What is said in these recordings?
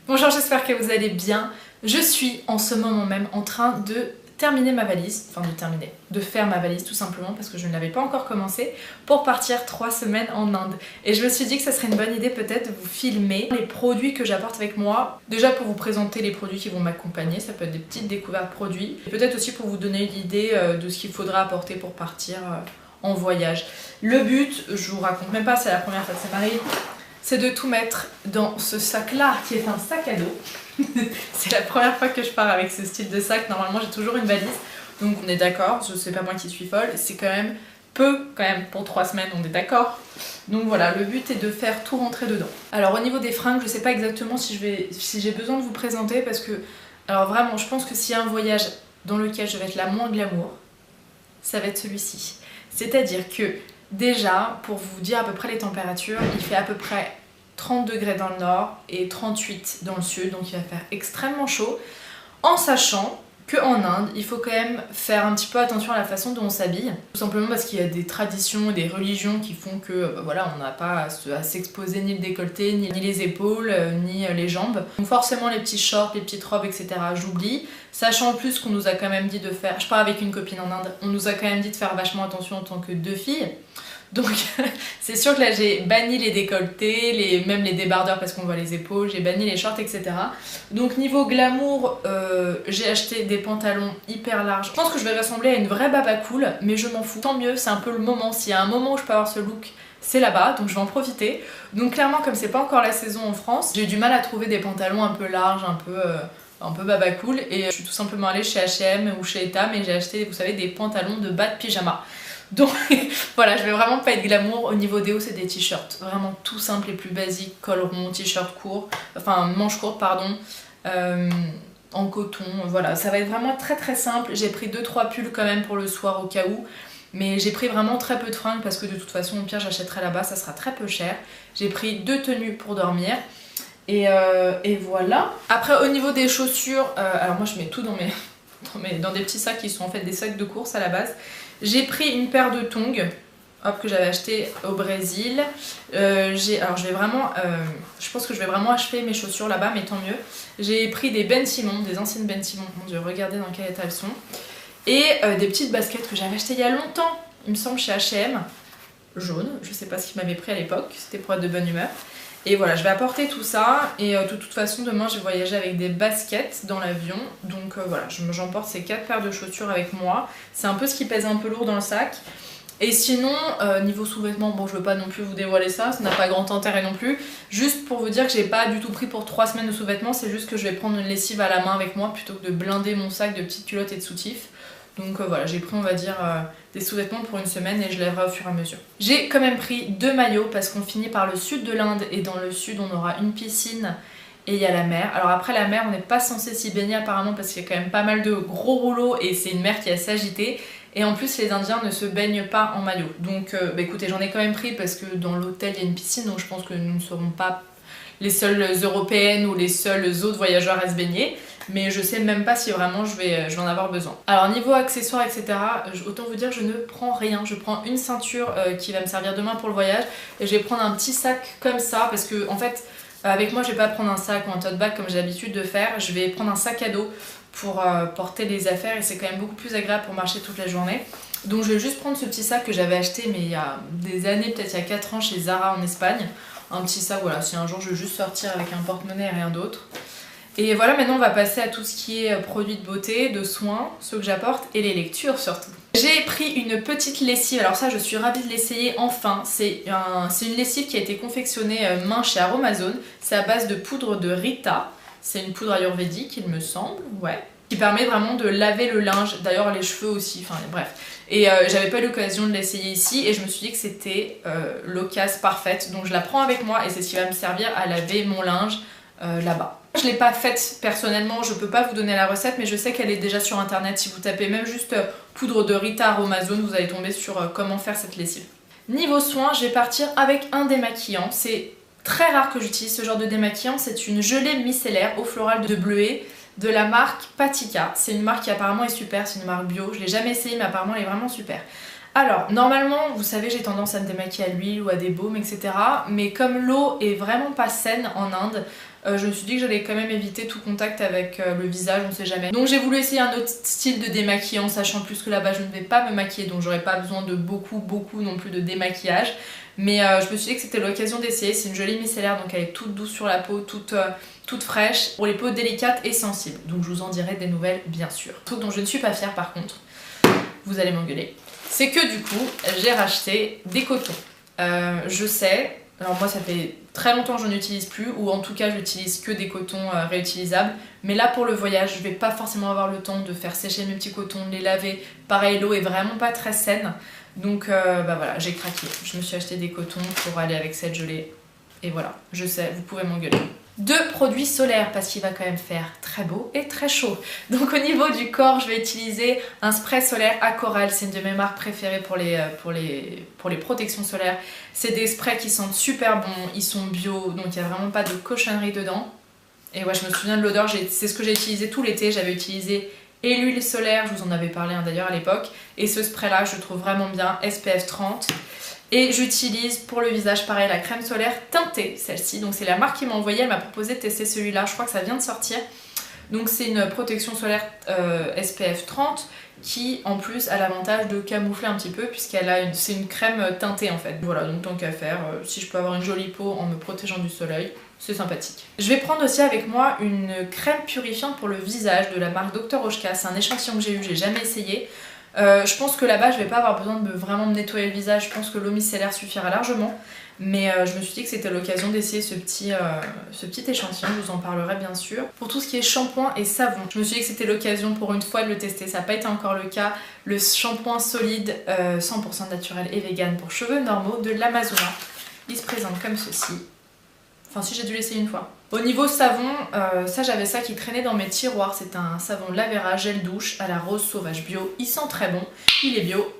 Bonjour, j'espère que vous allez bien. Je suis en ce moment même en train de terminer ma valise, de faire ma valise tout simplement parce que je ne l'avais pas encore commencé pour partir 3 semaines en Inde. Et je me suis dit que ça serait une bonne idée peut-être de vous filmer les produits que j'apporte avec moi. Déjà pour vous présenter les produits qui vont m'accompagner, ça peut être des petites découvertes produits. Et peut-être aussi pour vous donner l'idée de ce qu'il faudra apporter pour partir en voyage. Le but, je vous raconte même pas, c'est la première fois que ça m'arrive, c'est de tout mettre dans ce sac-là qui est un sac à dos. C'est la première fois que je pars avec ce style de sac. Normalement, j'ai toujours une valise. Donc on est d'accord, je sais pas moi qui suis folle, c'est quand même peu pour 3 semaines, on est d'accord. Donc voilà, le but est de faire tout rentrer dedans. Alors au niveau des fringues, je sais pas exactement si j'ai besoin de vous présenter parce que, alors vraiment, je pense que s'il y a un voyage dans lequel je vais être la moins glamour, ça va être celui-ci. C'est-à-dire que déjà, pour vous dire à peu près les températures, il fait à peu près 30 degrés dans le nord et 38 dans le sud, donc il va faire extrêmement chaud, en sachant qu'en Inde, il faut quand même faire un petit peu attention à la façon dont on s'habille, tout simplement parce qu'il y a des traditions, des religions qui font que voilà, on n'a pas à s'exposer ni le décolleté, ni les épaules, ni les jambes. Donc forcément les petits shorts, les petites robes, etc. j'oublie, sachant en plus qu'on nous a quand même dit de faire, je pars avec une copine en Inde, on nous a quand même dit de faire vachement attention en tant que 2 filles. Donc c'est sûr que là j'ai banni les décolletés, même les débardeurs parce qu'on voit les épaules, j'ai banni les shorts, etc. Donc niveau glamour, j'ai acheté des pantalons hyper larges. Je pense que je vais ressembler à une vraie baba cool, mais je m'en fous. Tant mieux, c'est un peu le moment. S'il y a un moment où je peux avoir ce look, c'est là-bas, donc je vais en profiter. Donc clairement, comme c'est pas encore la saison en France, j'ai du mal à trouver des pantalons un peu larges, un peu baba cool. Et je suis tout simplement allée chez H&M ou chez Etam et j'ai acheté, vous savez, des pantalons de bas de pyjama. Donc voilà, je vais vraiment pas être glamour. Au niveau des hauts, c'est des t-shirts vraiment tout simples, les plus basiques, col rond, t-shirt court, enfin manche courte pardon, en coton, voilà, ça va être vraiment très très simple. J'ai pris 2-3 pulls quand même pour le soir au cas où, mais j'ai pris vraiment très peu de fringues parce que de toute façon au pire j'achèterai là-bas, ça sera très peu cher. J'ai pris 2 tenues pour dormir. Et voilà. Après au niveau des chaussures, alors moi je mets tout dans des petits sacs qui sont en fait des sacs de course à la base. J'ai pris une paire de tongs que j'avais acheté au Brésil. Alors je pense que je vais vraiment acheter mes chaussures là-bas, mais tant mieux. J'ai pris des Ben Simon, des anciennes Ben Simon, mon dieu, regardez dans quel état elles sont. Et des petites baskets que j'avais achetées il y a longtemps, il me semble chez H&M, jaunes, je sais pas ce qu'ils m'avaient pris à l'époque, c'était pour être de bonne humeur. Et voilà, je vais apporter tout ça et de toute façon demain je vais voyager avec des baskets dans l'avion. Donc voilà, j'emporte ces 4 paires de chaussures avec moi. C'est un peu ce qui pèse un peu lourd dans le sac. Et sinon, niveau sous-vêtements, bon je veux pas non plus vous dévoiler ça n'a pas grand intérêt non plus. Juste pour vous dire que j'ai pas du tout pris pour 3 semaines de sous-vêtements, c'est juste que je vais prendre une lessive à la main avec moi plutôt que de blinder mon sac de petites culottes et de soutifs. Donc voilà, j'ai pris on va dire des sous-vêtements pour une semaine et je lèverai au fur et à mesure. J'ai quand même pris 2 maillots parce qu'on finit par le sud de l'Inde et dans le sud on aura une piscine et il y a la mer. Alors après la mer on n'est pas censé s'y baigner apparemment parce qu'il y a quand même pas mal de gros rouleaux et c'est une mer qui est assez agitée. Et en plus les Indiens ne se baignent pas en maillot. Donc écoutez, j'en ai quand même pris parce que dans l'hôtel il y a une piscine, donc je pense que nous ne serons pas les seules européennes ou les seuls autres voyageurs à se baigner. Mais je sais même pas si vraiment je vais en avoir besoin. Alors niveau accessoires etc, autant vous dire je ne prends rien. Je prends une ceinture qui va me servir demain pour le voyage et je vais prendre un petit sac comme ça parce que en fait avec moi je vais pas prendre un sac ou un tote bag comme j'ai l'habitude de faire. Je vais prendre un sac à dos pour porter les affaires et c'est quand même beaucoup plus agréable pour marcher toute la journée. Donc je vais juste prendre ce petit sac que j'avais acheté mais il y a des années, peut-être il y a 4 ans chez Zara en Espagne. Un petit sac, voilà, si un jour je veux juste sortir avec un porte-monnaie et rien d'autre. Et voilà, maintenant on va passer à tout ce qui est produits de beauté, de soins, ceux que j'apporte et les lectures surtout. J'ai pris une petite lessive, alors ça je suis ravie de l'essayer enfin. C'est une lessive qui a été confectionnée main chez Aromazone. C'est à base de poudre de Rita. C'est une poudre ayurvédique il me semble, ouais. Qui permet vraiment de laver le linge, d'ailleurs les cheveux aussi, enfin bref. Et j'avais pas eu l'occasion de l'essayer ici et je me suis dit que c'était l'occasion parfaite. Donc je la prends avec moi et c'est ce qui va me servir à laver mon linge là-bas. Je l'ai pas faite personnellement, je peux pas vous donner la recette mais je sais qu'elle est déjà sur internet. Si vous tapez même juste poudre de Rita Aromazone, vous allez tomber sur comment faire cette lessive. Niveau soins, je vais partir avec un démaquillant. C'est très rare que j'utilise ce genre de démaquillant, c'est une gelée micellaire eau florale de bleuet de la marque Patika. C'est une marque qui apparemment est super, c'est une marque bio. Je l'ai jamais essayé mais apparemment elle est vraiment super. Alors, normalement, vous savez, j'ai tendance à me démaquiller à l'huile ou à des baumes, etc. Mais comme l'eau est vraiment pas saine en Inde, je me suis dit que j'allais quand même éviter tout contact avec le visage, on sait jamais. Donc j'ai voulu essayer un autre style de démaquillant, sachant plus que là-bas je ne vais pas me maquiller, donc j'aurais pas besoin de beaucoup non plus de démaquillage. Mais je me suis dit que c'était l'occasion d'essayer. C'est une jolie micellaire, donc elle est toute douce sur la peau, toute fraîche, pour les peaux délicates et sensibles. Donc je vous en dirai des nouvelles bien sûr. Un truc dont je ne suis pas fière par contre, vous allez m'engueuler, c'est que du coup j'ai racheté des cotons. Je sais, alors moi ça fait très longtemps que je n'utilise plus, ou en tout cas j'utilise que des cotons réutilisables, mais là pour le voyage je vais pas forcément avoir le temps de faire sécher mes petits cotons, de les laver. Pareil, l'eau est vraiment pas très saine, donc bah voilà, j'ai craqué. Je me suis acheté des cotons pour aller avec cette gelée, et voilà, je sais, vous pouvez m'engueuler. 2 produits solaires parce qu'il va quand même faire très beau et très chaud. Donc au niveau du corps, je vais utiliser un spray solaire Akoral. C'est une de mes marques préférées pour les protections solaires. C'est des sprays qui sentent super bon, ils sont bio, donc il n'y a vraiment pas de cochonnerie dedans. Et ouais, je me souviens de l'odeur, c'est ce que j'ai utilisé tout l'été. J'avais utilisé et l'huile solaire, je vous en avais parlé d'ailleurs à l'époque, et ce spray là je le trouve vraiment bien, SPF 30. Et j'utilise pour le visage pareil la crème solaire teintée, celle-ci. Donc c'est la marque qui m'a envoyé, elle m'a proposé de tester celui-là, je crois que ça vient de sortir. Donc c'est une protection solaire SPF 30 qui en plus a l'avantage de camoufler un petit peu c'est une crème teintée en fait. Voilà, donc tant qu'à faire, si je peux avoir une jolie peau en me protégeant du soleil, c'est sympathique. Je vais prendre aussi avec moi une crème purifiante pour le visage de la marque Dr. Oshka. C'est un échantillon que j'ai eu, j'ai jamais essayé. Je pense que là-bas je vais pas avoir besoin de vraiment me nettoyer le visage, je pense que l'eau micellaire suffira largement, mais je me suis dit que c'était l'occasion d'essayer ce petit échantillon, je vous en parlerai bien sûr. Pour tout ce qui est shampoing et savon, je me suis dit que c'était l'occasion pour une fois de le tester, ça n'a pas été encore le cas. Le shampoing solide 100% naturel et vegan pour cheveux normaux de l'Amazona, il se présente comme ceci. Enfin si, j'ai dû l'essayer une fois. Au niveau savon, ça j'avais ça qui traînait dans mes tiroirs. C'est un savon Lavera gel douche à la rose sauvage bio. Il sent très bon, il est bio,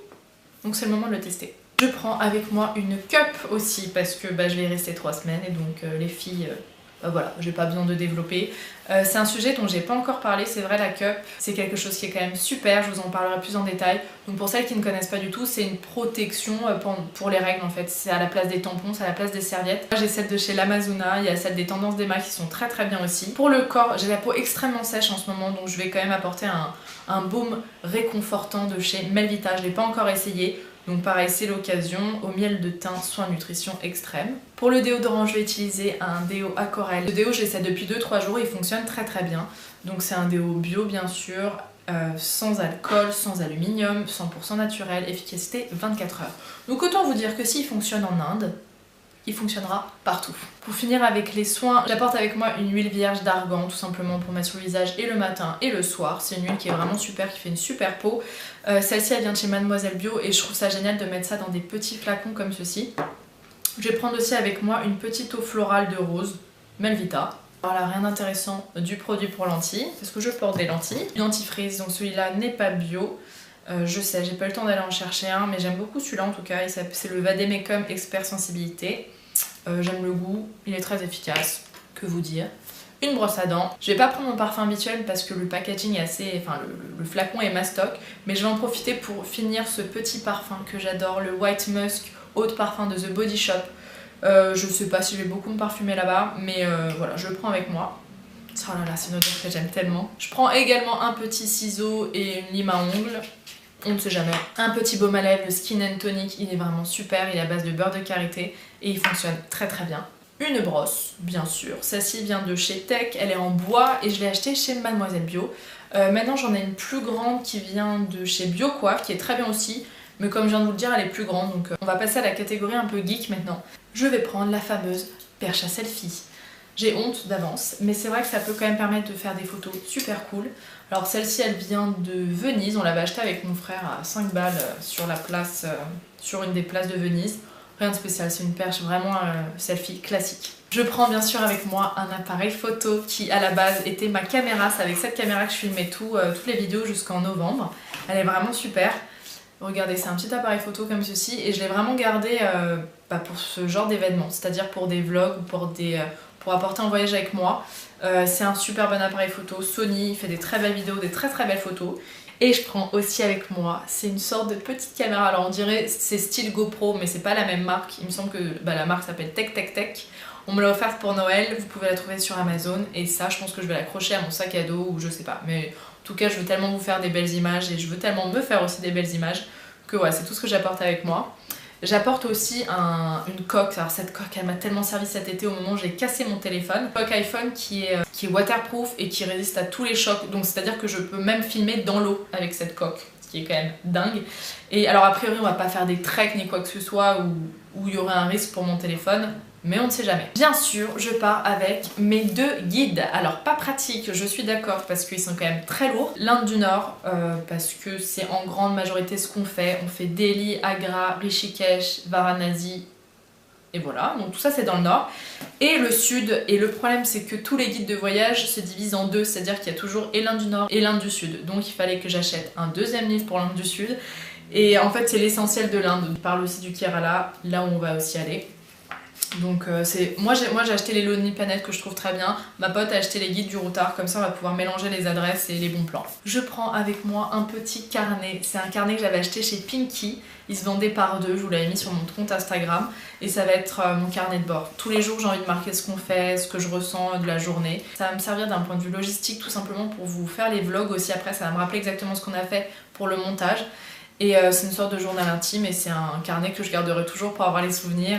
donc c'est le moment de le tester. Je prends avec moi une cup aussi parce que je vais y rester 3 semaines et donc les filles... voilà, j'ai pas besoin de développer. C'est un sujet dont j'ai pas encore parlé, c'est vrai, la cup. C'est quelque chose qui est quand même super, je vous en parlerai plus en détail. Donc pour celles qui ne connaissent pas du tout, c'est une protection pour les règles en fait. C'est à la place des tampons, c'est à la place des serviettes. J'ai celle de chez l'Amazona, il y a celle des Tendances d'Emma qui sont très bien aussi. Pour le corps, j'ai la peau extrêmement sèche en ce moment, donc je vais quand même apporter un baume réconfortant de chez Melvita. Je l'ai pas encore essayé. Donc pareil, c'est l'occasion, au miel de thym, soin nutrition extrême. Pour le déodorant, je vais utiliser un déo Akorel. Le déo, je l'essaie depuis 2-3 jours, il fonctionne très bien. Donc c'est un déo bio bien sûr, sans alcool, sans aluminium, 100% naturel, efficacité 24 heures. Donc autant vous dire que s'il fonctionne en Inde, il fonctionnera partout. Pour finir avec les soins, j'apporte avec moi une huile vierge d'argan tout simplement pour mettre sur le visage et le matin et le soir. C'est une huile qui est vraiment super, qui fait une super peau. Celle-ci elle vient de chez Mademoiselle Bio et je trouve ça génial de mettre ça dans des petits flacons comme ceci. Je vais prendre aussi avec moi une petite eau florale de rose, Melvita. Voilà, rien d'intéressant du produit pour lentilles, parce que je porte des lentilles. Une dentifrice, donc celui-là n'est pas bio. Je sais, j'ai pas eu le temps d'aller en chercher un, mais j'aime beaucoup celui-là en tout cas. C'est le Vademecum Expert Sensibilité. J'aime le goût, il est très efficace, que vous dire. Une brosse à dents. Je vais pas prendre mon parfum habituel parce que le packaging est assez... Enfin, le flacon est mastoc, mais je vais en profiter pour finir ce petit parfum que j'adore, le White Musk Eau de Parfum de The Body Shop. Je sais pas si je vais beaucoup me parfumer là-bas, mais voilà, je le prends avec moi. Oh là là, c'est une odeur que j'aime tellement. Je prends également un petit ciseau et une lime à ongles. On ne sait jamais. Un petit baume à lèvres, le Skin and Tonic, il est vraiment super, il est à base de beurre de karité et il fonctionne très bien. Une brosse, bien sûr. Celle-ci vient de chez Tech, elle est en bois et je l'ai achetée chez Mademoiselle Bio. Maintenant j'en ai une plus grande qui vient de chez BioQuaff, qui est très bien aussi. Mais comme je viens de vous le dire, elle est plus grande, donc on va passer à la catégorie un peu geek maintenant. Je vais prendre la fameuse perche à selfie. J'ai honte d'avance, mais c'est vrai que ça peut quand même permettre de faire des photos super cool. Alors celle-ci, elle vient de Venise, on l'avait achetée avec mon frère à 5 balles sur la place, sur une des places de Venise. Rien de spécial, c'est une perche vraiment selfie classique. Je prends bien sûr avec moi un appareil photo qui à la base était ma caméra. C'est avec cette caméra que je filmais toutes les vidéos jusqu'en novembre. Elle est vraiment super. Regardez, c'est un petit appareil photo comme ceci et je l'ai vraiment gardé pour ce genre d'événement, c'est-à-dire pour des vlogs ou pour apporter en voyage avec moi. C'est un super bon appareil photo, Sony, il fait des très belles vidéos, des très belles photos. Et je prends aussi avec moi, c'est une sorte de petite caméra, alors on dirait c'est style GoPro mais c'est pas la même marque, il me semble que la marque s'appelle Tech. On me l'a offerte pour Noël, vous pouvez la trouver sur Amazon et ça je pense que je vais l'accrocher à mon sac à dos ou je sais pas. Mais en tout cas je veux tellement vous faire des belles images et je veux tellement me faire aussi des belles images que ouais, c'est tout ce que j'apporte avec moi. J'apporte aussi une coque, alors cette coque elle m'a tellement servi cet été au moment où j'ai cassé mon téléphone. Une coque iPhone qui est waterproof et qui résiste à tous les chocs, donc c'est à dire que je peux même filmer dans l'eau avec cette coque, ce qui est quand même dingue. Et alors a priori on va pas faire des treks ni quoi que ce soit où il y aurait un risque pour mon téléphone, mais on ne sait jamais. Bien sûr, je pars avec mes 2 guides. Alors pas pratique, je suis d'accord, parce qu'ils sont quand même très lourds. L'Inde du Nord, parce que c'est en grande majorité ce qu'on fait. On fait Delhi, Agra, Rishikesh, Varanasi, et voilà. Donc tout ça c'est dans le Nord. Et le Sud, et le problème c'est que tous les guides de voyage se divisent en 2, c'est-à-dire qu'il y a toujours et l'Inde du Nord et l'Inde du Sud. Donc il fallait que j'achète un 2e livre pour l'Inde du Sud. Et en fait c'est l'essentiel de l'Inde. On parle aussi du Kerala, là où on va aussi aller. Donc moi j'ai acheté les Lonely Planet que je trouve très bien. Ma pote a acheté les guides du routard, comme ça on va pouvoir mélanger les adresses et les bons plans. Je prends avec moi un petit carnet. C'est un carnet que j'avais acheté chez Pinky. Il se vendait par 2, je vous l'avais mis sur mon compte Instagram. Et ça va être mon carnet de bord. Tous les jours j'ai envie de marquer ce qu'on fait, ce que je ressens de la journée. Ça va me servir d'un point de vue logistique tout simplement pour vous faire les vlogs aussi après. Ça va me rappeler exactement ce qu'on a fait pour le montage. Et c'est une sorte de journal intime et c'est un carnet que je garderai toujours pour avoir les souvenirs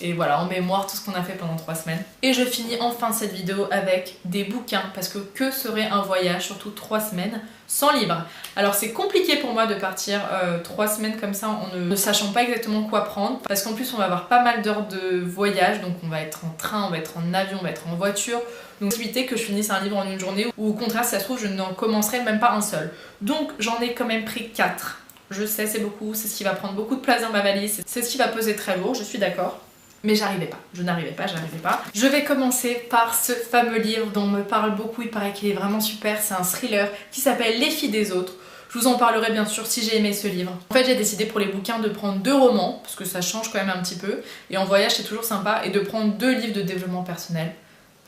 et voilà, en mémoire tout ce qu'on a fait pendant 3 semaines. Et je finis enfin cette vidéo avec des bouquins, parce que serait un voyage, surtout 3 semaines, sans livre. Alors c'est compliqué pour moi de partir 3 semaines comme ça en ne sachant pas exactement quoi prendre, parce qu'en plus on va avoir pas mal d'heures de voyage, donc on va être en train, on va être en avion, on va être en voiture. Donc éviter que je finisse un livre en une journée, ou au contraire si ça se trouve je n'en commencerai même pas un seul. Donc j'en ai quand même pris 4. Je sais c'est beaucoup, c'est ce qui va prendre beaucoup de place dans ma valise, c'est ce qui va peser très lourd, je suis d'accord. Mais j'arrivais pas, je n'arrivais pas. Je vais commencer par ce fameux livre dont on me parle beaucoup, il paraît qu'il est vraiment super, c'est un thriller qui s'appelle Les filles des autres. Je vous en parlerai bien sûr si j'ai aimé ce livre. En fait j'ai décidé pour les bouquins de prendre 2 romans, parce que ça change quand même un petit peu, et en voyage c'est toujours sympa, et de prendre 2 livres de développement personnel.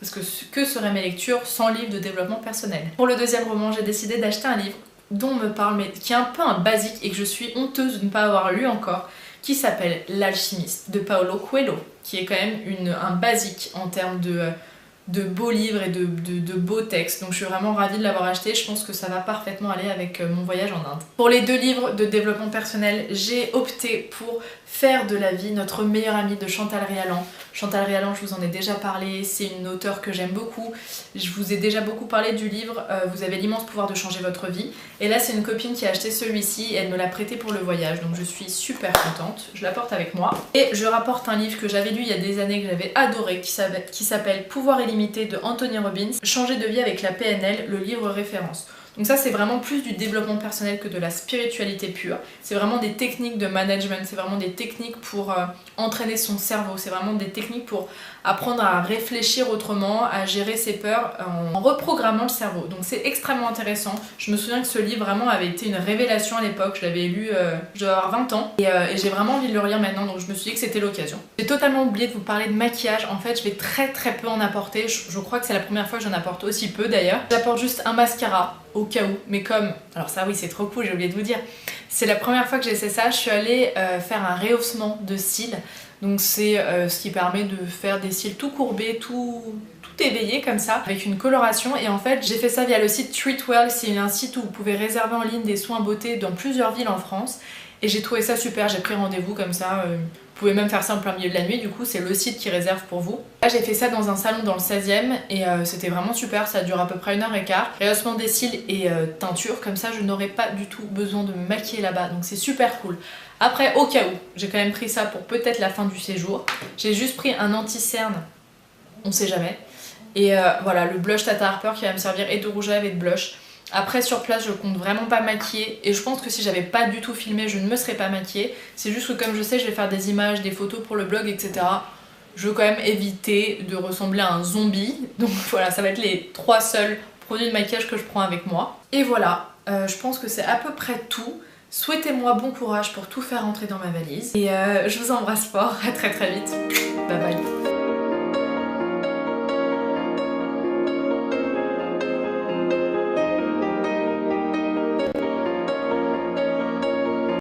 Parce que seraient mes lectures sans livre de développement personnel? Pour le 2e roman, j'ai décidé d'acheter un livre dont on me parle, mais qui est un peu un basique et que je suis honteuse de ne pas avoir lu encore, qui s'appelle L'Alchimiste de Paulo Coelho, qui est quand même un basique en termes de beaux livres et de beaux textes. Donc je suis vraiment ravie de l'avoir acheté, je pense que ça va parfaitement aller avec mon voyage en Inde. Pour les 2 livres de développement personnel, j'ai opté pour Faire de la vie, notre meilleure amie de Chantal Rialan. Chantal Rialan, je vous en ai déjà parlé, c'est une auteure que j'aime beaucoup. Je vous ai déjà beaucoup parlé du livre Vous avez l'immense pouvoir de changer votre vie. Et là c'est une copine qui a acheté celui-ci et elle me l'a prêté pour le voyage, donc je suis super contente. Je l'apporte avec moi. Et je rapporte un livre que j'avais lu il y a des années, que j'avais adoré, qui s'appelle Pouvoir illimité de Anthony Robbins. Changer de vie avec la PNL, le livre référence. Donc ça c'est vraiment plus du développement personnel que de la spiritualité pure. C'est vraiment des techniques de management, c'est vraiment des techniques pour entraîner son cerveau, c'est vraiment des techniques pour apprendre à réfléchir autrement, à gérer ses peurs en reprogrammant le cerveau. Donc c'est extrêmement intéressant. Je me souviens que ce livre vraiment avait été une révélation à l'époque, je l'avais lu, je dois avoir 20 ans, et j'ai vraiment envie de le relire maintenant, donc je me suis dit que c'était l'occasion. J'ai totalement oublié de vous parler de maquillage, en fait je vais très peu en apporter, je crois que c'est la première fois que j'en apporte aussi peu d'ailleurs. J'apporte juste un mascara, au cas où, mais comme, alors ça oui c'est trop cool, j'ai oublié de vous dire, c'est la première fois que j'essaie ça, je suis allée faire un rehaussement de cils, donc c'est ce qui permet de faire des cils tout courbés, tout éveillés comme ça, avec une coloration, et en fait j'ai fait ça via le site Treatwell, c'est un site où vous pouvez réserver en ligne des soins beauté dans plusieurs villes en France, et j'ai trouvé ça super, j'ai pris rendez-vous comme ça, vous pouvez même faire ça en plein milieu de la nuit, du coup c'est le site qui réserve pour vous. Là j'ai fait ça dans un salon dans le 16e et c'était vraiment super, ça dure à peu près 1h15. Rehaussement des cils et teinture, comme ça je n'aurai pas du tout besoin de me maquiller là-bas, donc c'est super cool. Après au cas où, j'ai quand même pris ça pour peut-être la fin du séjour. J'ai juste pris un anti-cerne, on sait jamais. Et voilà, le blush Tata Harper qui va me servir et de rouge à lèvres et de blush. Après sur place je compte vraiment pas maquiller et je pense que si j'avais pas du tout filmé je ne me serais pas maquillée. C'est juste que comme je sais je vais faire des images, des photos pour le blog etc. Je veux quand même éviter de ressembler à un zombie. Donc voilà, ça va être les 3 seuls produits de maquillage que je prends avec moi. Et voilà, je pense que c'est à peu près tout. Souhaitez-moi bon courage pour tout faire rentrer dans ma valise. Et je vous embrasse fort, à très vite. Bye bye.